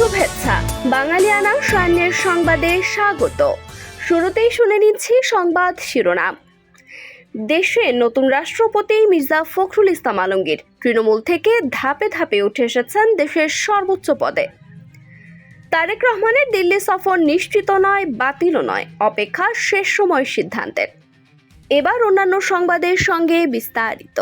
শুভেচ্ছা বাঙালিয়ানা সান্যের সংবাদে স্বাগত। শুরুতেই শুনে নিচ্ছি সংবাদ শিরোনাম। দেশে নতুন রাষ্ট্রপতি মির্জা ফখরুল ইসলাম আলমগীর তৃণমূল থেকে ধাপে ধাপে উঠে এসেছেন দেশের সর্বোচ্চ পদে। তারেক রহমানের দিল্লি সফর নিশ্চিত নয়, বাতিলও নয়, অপেক্ষা শেষ সময়ের সিদ্ধান্তের। এবার অন্যান্য সংবাদের সঙ্গে বিস্তারিত।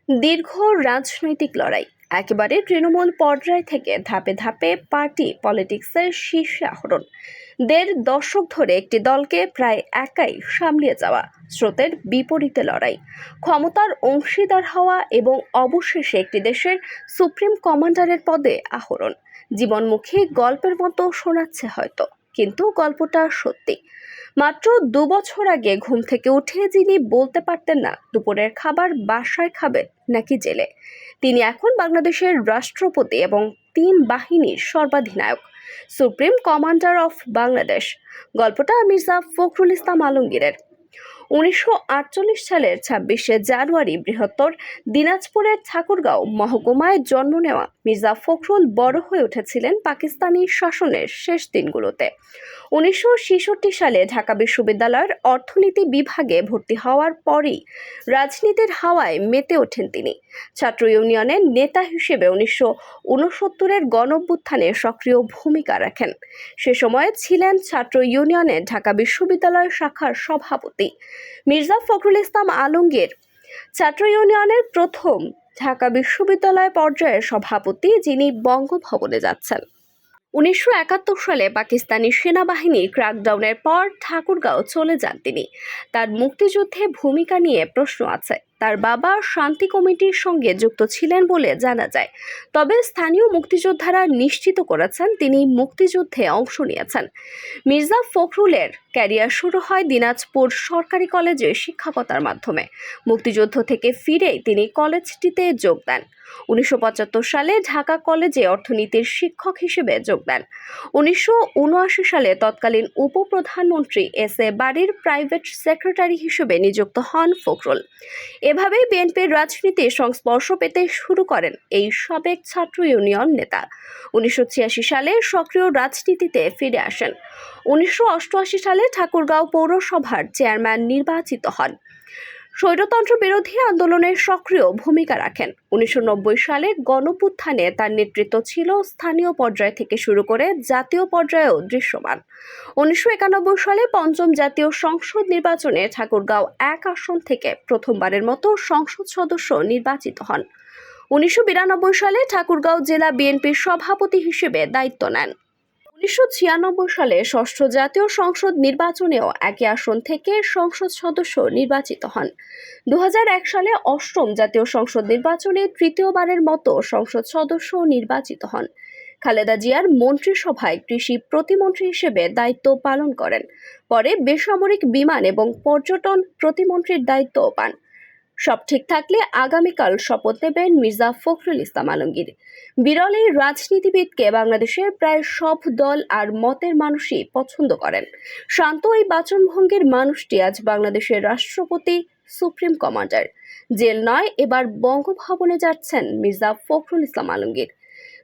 দীর্ঘ রাজনৈতিক লড়াই, একেবারে তৃণমূল পর্যায় থেকে ধাপে ধাপে পার্টি পলিটিক্সের শীর্ষে আহরণ। ১.৫ দশক ধরে একটি দলকে প্রায় একাই সামলিয়ে যাওয়া, স্রোতের বিপরীতে লড়াই, ক্ষমতার অংশীদার হওয়া এবং অবশেষে একটি দেশের সুপ্রিম কমান্ডারের পদে আহরণ। জীবনমুখী গল্পের মতো শোনাচ্ছে হয়তো, কিন্তু গল্পটা সত্যি। মাত্র ২ বছর আগে ঘুম থেকে উঠে যিনি বলতে পারতেন না দুপুরের খাবার বাসায় খাবেন নাকি জেলে, তিনি এখন বাংলাদেশের রাষ্ট্রপতি এবং ৩ বাহিনীর সর্বাধিনায়ক, সুপ্রিম কমান্ডার অফ বাংলাদেশ। গল্পটা মির্জা ফখরুল ইসলাম আলমগীরের। ১৯৪৮ সালের ২৬শে জানুয়ারি বৃহত্তর দিনাজপুরের ঠাকুরগাঁও মহকুমায় জন্ম নেওয়া মির্জা ফখরুল বড় হয়ে উঠেছিলেন পাকিস্তানি শাসনের শেষ দিনগুলোতে। ১৯৬৬ সালে ঢাকা বিশ্ববিদ্যালয়ের অর্থনীতি বিভাগে ভর্তি হওয়ার পরই রাজনীতির হাওয়ায় মেতে ওঠেন তিনি। ছাত্র ইউনিয়নের নেতা হিসেবে ১৯৬৯-এর গণঅভ্যুত্থানে সক্রিয় ভূমিকা রাখেন। সে সময়ে ছিলেন ছাত্র ইউনিয়নের ঢাকা বিশ্ববিদ্যালয় শাখার সভাপতি। মির্জা ফখরুল ইসলাম আলমগীর ছাত্র ইউনিয়নের প্রথম ঢাকা বিশ্ববিদ্যালয় পর্যায়ের সভাপতি, যিনি বঙ্গভবনে যাচ্ছেন। ১৯৭১ সালে পাকিস্তানি সেনাবাহিনীর ক্র্যাকডাউনের পর ঠাকুরগাঁও চলে যান তিনি। তার মুক্তিযুদ্ধে ভূমিকা নিয়ে প্রশ্ন আছে। তার বাবা শান্তি কমিটির সঙ্গে যুক্ত ছিলেন বলে জানা যায়, তবে স্থানীয় মুক্তিযোদ্ধারা নিশ্চিত করেছেন তিনি মুক্তিযুদ্ধে অংশ নিয়েছেন। মির্জা ফখরুলের ক্যারিয়ার শুরু হয় দিনাজপুর সরকারি কলেজে শিক্ষকতার মাধ্যমে। মুক্তিযুদ্ধ থেকে ফিরেই তিনি কলেজটিতে যোগ দেন। ১৯৭৫ সালে ঢাকা কলেজে অর্থনীতির শিক্ষক হিসেবে যোগ দেন। ১৯৭৯ সালে তৎকালীন উপপ্রধানমন্ত্রী এস.এ. বারীর প্রাইভেট সেক্রেটারি হিসেবে নিযুক্ত হন ফখরুল। এভাবেই বিএনপির রাজনীতির সংস্পর্শ পেতে শুরু করেন এই সাবেক ছাত্র ইউনিয়ন নেতা। ১৯৮৬ সালে সক্রিয় রাজনীতিতে ফিরে আসেন। ১৯৮৮ সালে ঠাকুরগাঁও পৌরসভার চেয়ারম্যান নির্বাচিত হন। স্বৈরতন্ত্র বিরোধী আন্দোলনে সক্রিয় ভূমিকা রাখেন। ১৯৯০ সালে গণঅভ্যুত্থানে তার নেতৃত্ব ছিল স্থানীয় পর্যায় থেকে শুরু করে জাতীয় পর্যায়েও দৃশ্যমান। ১৯৯১ সালে পঞ্চম জাতীয় সংসদ নির্বাচনে ঠাকুরগাঁও ১ আসন থেকে প্রথমবারের মতো সংসদ সদস্য নির্বাচিত হন। ১৯৯২ সালে ঠাকুরগাঁও জেলা বিএনপির সভাপতি হিসেবে দায়িত্ব নেন। ১৯৯৬ সালে ষষ্ঠ জাতীয় সংসদ নির্বাচনেও একই আসন থেকে সংসদ সদস্য নির্বাচিত হন। ২০০১ সালে অষ্টম জাতীয় সংসদ নির্বাচনে তৃতীয়বারের মতো সংসদ সদস্য নির্বাচিত হন। খালেদা জিয়ার মন্ত্রিসভায় কৃষি প্রতিমন্ত্রী হিসেবে দায়িত্ব পালন করেন। পরে বেসামরিক বিমান এবং পর্যটন প্রতিমন্ত্রীর দায়িত্বও পান। সব ঠিক থাকলে আগামীকাল শপথ নেবেন মির্জা ফখরুল ইসলাম আলমগীর। বিরল এই রাজনীতিবিদকে বাংলাদেশের প্রায় সব দল আর মতের মানুষই পছন্দ করেন। শান্ত এই বাচনভঙ্গির মানুষটি আজ বাংলাদেশের রাষ্ট্রপতি, সুপ্রিম কমান্ডার। জেল নয়, এবার বঙ্গভবনে যাচ্ছেন মির্জা ফখরুল ইসলাম আলমগীর।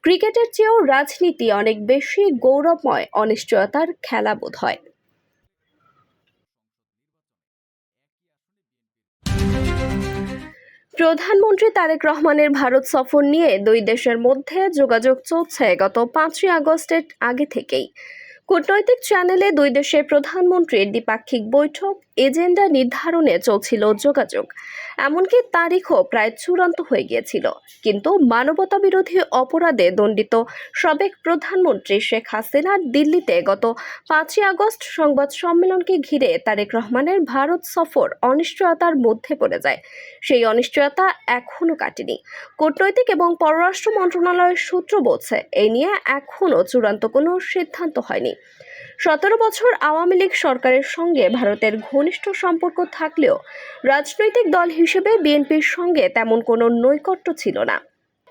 ক্রিকেটের চেয়েও রাজনীতি অনেক বেশি গৌরবময়, অনিশ্চয়তার খেলা বোধ হয়। প্রধানমন্ত্রী তারেক রহমানের ভারত সফর নিয়ে দুই দেশের মধ্যে যোগাযোগ চলছে গত ৫ই আগস্টের আগে থেকেই। কূটনৈতিক চ্যানেলে দুই দেশের প্রধানমন্ত্রীর দ্বিপাক্ষিক বৈঠক, এজেন্ডা নির্ধারণে চলছিল যোগাযোগ। এমনকি তারিখও প্রায় চূড়ান্ত হয়ে গিয়েছিল। কিন্তু মানবতাবিরোধী অপরাধে দণ্ডিত সাবেক প্রধানমন্ত্রী শেখ হাসিনা দিল্লিতে গত ৫ই আগস্ট সংবাদ সম্মেলনকে ঘিরে তারেক রহমানের ভারত সফর অনিশ্চয়তার মধ্যে পড়ে যায়। সেই অনিশ্চয়তা এখনও কাটেনি। কূটনৈতিক এবং পররাষ্ট্র মন্ত্রণালয়ের সূত্র বলছে, এই নিয়ে এখনও চূড়ান্ত কোনো সিদ্ধান্ত হয়নি। ১৭ বছর আওয়ামী লীগ সরকারের সঙ্গে ভারতের ঘনিষ্ঠ সম্পর্ক থাকলেও রাজনৈতিক দল হিসেবে বিএনপির সঙ্গে তেমন কোনো নৈকট্য ছিল না।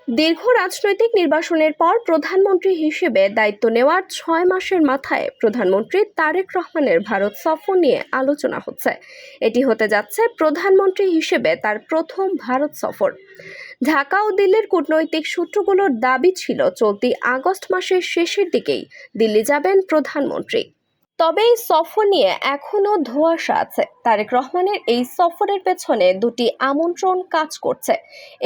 দীর্ঘ রাজনৈতিক নির্বাসনের পর প্রধানমন্ত্রী হিসেবে দায়িত্ব নেওয়ার 6 মাসের মাথায় প্রধানমন্ত্রী তারেক রহমানের ভারত সফর নিয়ে আলোচনা হচ্ছে। এটি হতে যাচ্ছে প্রধানমন্ত্রী হিসেবে তার প্রথম ভারত সফর। ঢাকা ও দিল্লির কূটনৈতিক সূত্রগুলোর দাবি ছিল চলতি আগস্ট মাসের শেষের দিকেই দিল্লি যাবেন প্রধানমন্ত্রী। তবে এই সফর নিয়ে এখনো ধোঁয়াশা আছে। তারেক রহমানের এই সফরের পেছনে দুটি আমন্ত্রণ কাজ করছে,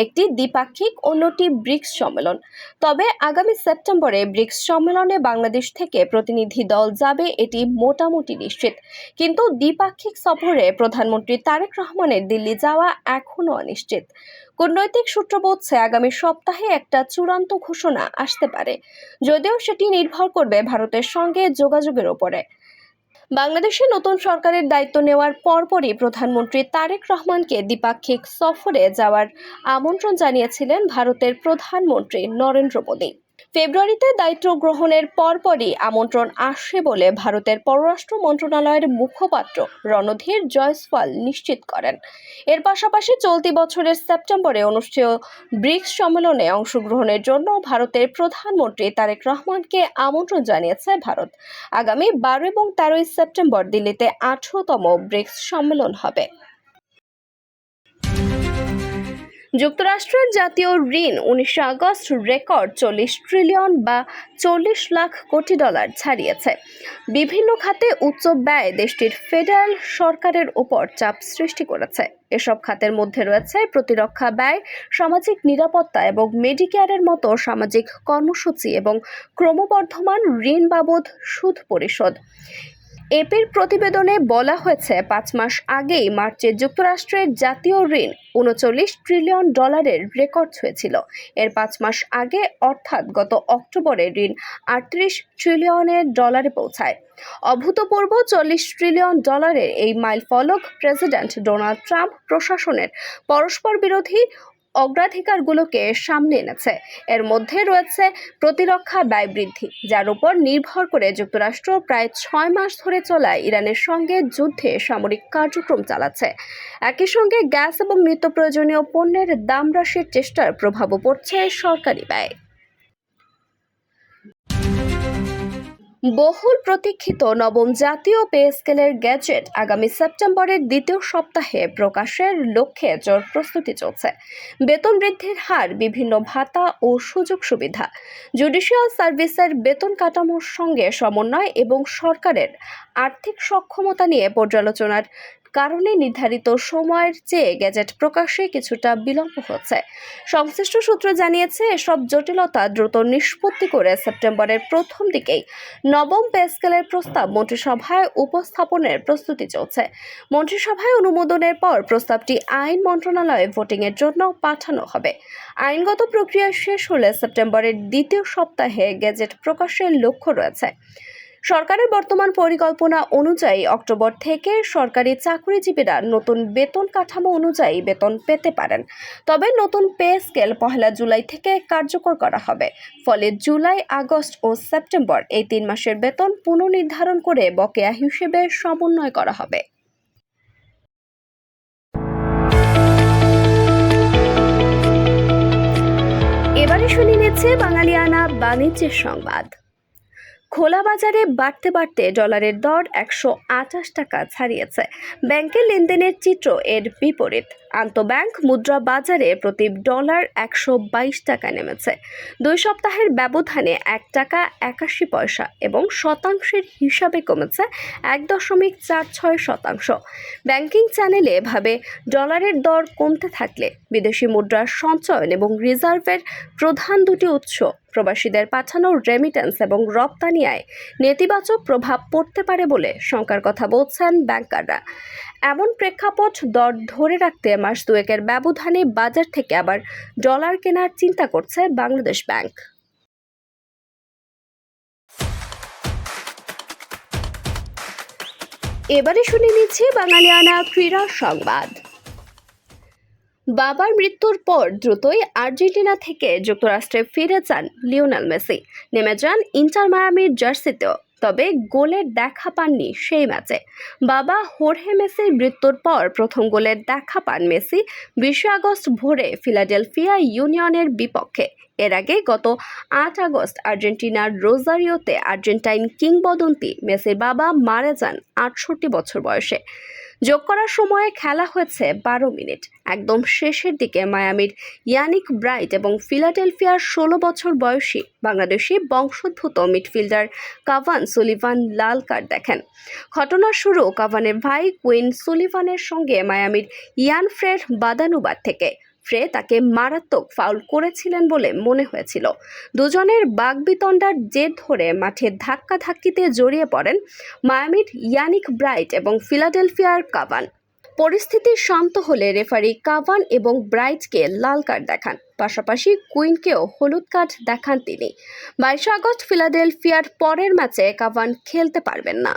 একটি দ্বিপাক্ষিক, অন্যটি ব্রিক্স সম্মেলন। তবে আগামী সেপ্টেম্বরে ব্রিক্স সম্মেলনে বাংলাদেশ থেকে প্রতিনিধি দল যাবে এটি মোটামুটি নিশ্চিত, কিন্তু দ্বিপাক্ষিক সফরে প্রধানমন্ত্রী তারেক রহমানের দিল্লি যাওয়া এখনো অনিশ্চিত। কূটনৈতিক সূত্র বলছে আগামী সপ্তাহে একটা চূড়ান্ত ঘোষণা আসতে পারে, যদিও সেটি নির্ভর করবে ভারতের সঙ্গে যোগাযোগের উপরে। বাংলাদেশে নতুন সরকারের দায়িত্ব নেওয়ার পরপরই প্রধানমন্ত্রী তারেক রহমানকে দ্বিপাক্ষিক সফরে যাওয়ার আমন্ত্রণ জানিয়েছিলেন ভারতের প্রধানমন্ত্রী নরেন্দ্র মোদী। ফেব্রুয়ারিতে দায়িত্ব গ্রহণের পরপরই আমন্ত্রণ আসে বলে ভারতের পররাষ্ট্র মন্ত্রণালয়ের মুখপাত্র রণধীর জয়সওয়াল নিশ্চিত করেন। এর পাশাপাশি চলতি বছরের সেপ্টেম্বরে অনুষ্ঠেয় ব্রিক্স সম্মেলনে অংশগ্রহণের জন্য ভারতের প্রধানমন্ত্রী তারেক রহমানকে আমন্ত্রণ জানিয়েছে ভারত। আগামী 12 এবং 13 সেপ্টেম্বর দিল্লিতে 18তম ব্রিক্স সম্মেলন হবে। যুক্তরাষ্ট্রের জাতীয় ঋণ 19 আগস্ট রেকর্ড 40 ট্রিলিয়ন বা 40 লাখ কোটি ডলার ছাড়িয়েছে। বিভিন্ন খাতে উচ্চ ব্যয় দেশটির ফেডারেল সরকারের উপর চাপ সৃষ্টি করেছে। এসব খাতের মধ্যে রয়েছে প্রতিরক্ষা ব্যয়, সামাজিক নিরাপত্তা এবং মেডিকেয়ারের মতো সামাজিক কর্মসূচি এবং ক্রমবর্ধমান ঋণ বাবদ সুদ পরিশোধ। এপির প্রতিবেদনে বলা হয়েছে 5 মাস আগেই মার্চে যুক্তরাষ্ট্রের জাতীয় ঋণ 39 ট্রিলিয়ন ডলারের রেকর্ড হয়েছিল। এর 5 মাস আগে অর্থাৎ গত অক্টোবরে ঋণ 38 ট্রিলিয়নের ডলারে পৌঁছায়। অভূতপূর্ব 40 ট্রিলিয়ন ডলারের এই মাইলফলক প্রেসিডেন্ট ডোনাল্ড ট্রাম্প প্রশাসনের পরস্পর বিরোধী অগ্রাধিকারগুলোকে সামনে এনেছে। এর মধ্যে রয়েছে প্রতিরক্ষা ব্যয় বৃদ্ধি, যার উপর নির্ভর করে যুক্তরাষ্ট্র প্রায় 6 মাস ধরে চলা ইরানের সঙ্গে যুদ্ধে সামরিক কার্যক্রম চালাচ্ছে। একই সঙ্গে গ্যাস এবং নিত্য প্রয়োজনীয় পণ্যের দাম হ্রাসের চেষ্টার প্রভাবও পড়ছে সরকারি ব্যয়। বহুল প্রতীক্ষিত নবম জাতীয় পে স্কেলের গ্যাজেট আগামী সেপ্টেম্বরের দ্বিতীয় সপ্তাহে প্রকাশের লক্ষ্যে জোর প্রস্তুতি চলছে। বেতন বৃদ্ধির হার, বিভিন্ন ভাতা ও সুযোগ সুবিধা, জুডিশিয়াল সার্ভিসের বেতন কাঠামোর সঙ্গে সমন্বয় এবং সরকারের আর্থিক সক্ষমতা নিয়ে পর্যালোচনার কারণে নির্ধারিত সময়ের চেয়ে গ্যাজেট প্রকাশে কিছুটা বিলম্ব হচ্ছে। সংশ্লিষ্ট সূত্র জানিয়েছে এসব জটিলতা দ্রুত নিষ্পত্তি করে সেপ্টেম্বরের প্রথম দিকেই নবম পে স্কেলের প্রস্তাব মন্ত্রিসভায় উপস্থাপনের প্রস্তুতি চলছে। মন্ত্রিসভায় অনুমোদনের পর প্রস্তাবটি আইন মন্ত্রণালয়ে ভোটিংয়ের জন্য পাঠানো হবে। আইনগত প্রক্রিয়া শেষ হলে সেপ্টেম্বরের দ্বিতীয় সপ্তাহে গ্যাজেট প্রকাশের লক্ষ্য রয়েছে। সরকারের বর্তমান পরিকল্পনা অনুযায়ী অক্টোবর থেকে সরকারি চাকরিজীবীরা নতুন বেতন কাঠামো অনুযায়ী বেতন পেতে পারেন। তবে নতুন পে স্কেল 1 জুলাই থেকে কার্যকর করা হবে। ফলে জুলাই, আগস্ট ও সেপ্টেম্বর এই 3 মাসের বেতন পুনর্নির্ধারণ করে বকেয়া হিসেবে সমন্বয় করা হবে। এবারে শুনে নিচ্ছে বাঙালিয়ানা বাণিজ্যের সংবাদ। খোলা বাজারে বাড়তে বাড়তে ডলারের দর 128 টাকা ছাড়িয়েছে। ব্যাংকের লেনদেনের চিত্র এর বিপরীত। আন্তঃব্যাংক মুদ্রা বাজারে প্রতি ডলার 122 টাকায় নেমেছে। 2 সপ্তাহের ব্যবধানে 1 টাকা 81 পয়সা এবং শতাংশের হিসাবে কমেছে 1.46%। ব্যাংকিং চ্যানেলে এভাবে ডলারের দর কমতে থাকলে বিদেশি মুদ্রার সঞ্চয়ন এবং রিজার্ভের প্রধান দুটি উৎস প্রবাসীদের পাঠানো রেমিটেন্স এবং রপ্তানি আয় নেতিবাচক প্রভাব পড়তে পারে বলে শঙ্কার কথা বলছেন ব্যাংকাররা। এমন প্রেক্ষাপট দর ধরে রাখতে মাস দুয়েকের ব্যবধানে বাজার থেকে আবার ডলার কেনার চিন্তা করছে বাংলাদেশ ব্যাংক। এবারে শুনে নিচ্ছি বাঙালিয়ানা ক্রীড়া সংবাদ। বাবার মৃত্যুর পর দ্রুতই আর্জেন্টিনা থেকে যুক্তরাষ্ট্রে ফিরে যান লিওনেল মেসি। নেমে যান ইন্টার মায়ামির জার্সিতেও। তবে গোলের দেখা পাননি সেই ম্যাচে। বাবা হোর্হে মেসির মৃত্যুর পর প্রথম গোলের দেখা পান মেসি 20 আগস্ট ভোরে ফিলাডেলফিয়া ইউনিয়নের বিপক্ষে। এর আগে গত 8 আগস্ট আর্জেন্টিনার রোজারিওতে আর্জেন্টাইন কিংবদন্তি মেসির বাবা মারা যান 68 বছর বয়সে। যোগ করার সময়ে খেলা হয়েছে 12 মিনিট। একদম শেষের দিকে মায়ামির ইয়ানিক ব্রাইট এবং ফিলাডেলফিয়ার 16 বছর বয়সী বাংলাদেশি বংশোদ্ভূত মিডফিল্ডার কাভান সুলিভান লাল কার্ড দেখেন। ঘটনার শুরু কাভানের ভাই কুইন সুলিভানের সঙ্গে মায়ামির ইয়ান ফ্রের বাদানুবাদ থেকে। ফ্রে তাকে মারাত্মক ফাউল করেছিলেন বলে মনে হয়েছিল। দুজনের বাগবিতণ্ডার জের ধরে মাঠে ধাক্কাধাক্কিতে জড়িয়ে পড়েন মায়ামির ইয়ানিক ব্রাইট এবং ফিলাডেলফিয়ার কাভান। পরিস্থিতি শান্ত হলে রেফারি কাভান এবং ব্রাইটকে লাল কার্ড দেখান, পাশাপাশি কুইনকেও হলুদ কার্ড দেখান তিনি। 22 আগস্ট ফিলাডেলফিয়ার পরের ম্যাচে কাভান খেলতে পারবেন না।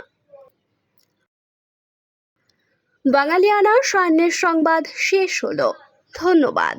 বাঙালিয়ানা সান্যের সংবাদ শেষ হলো। ধন্যবাদ।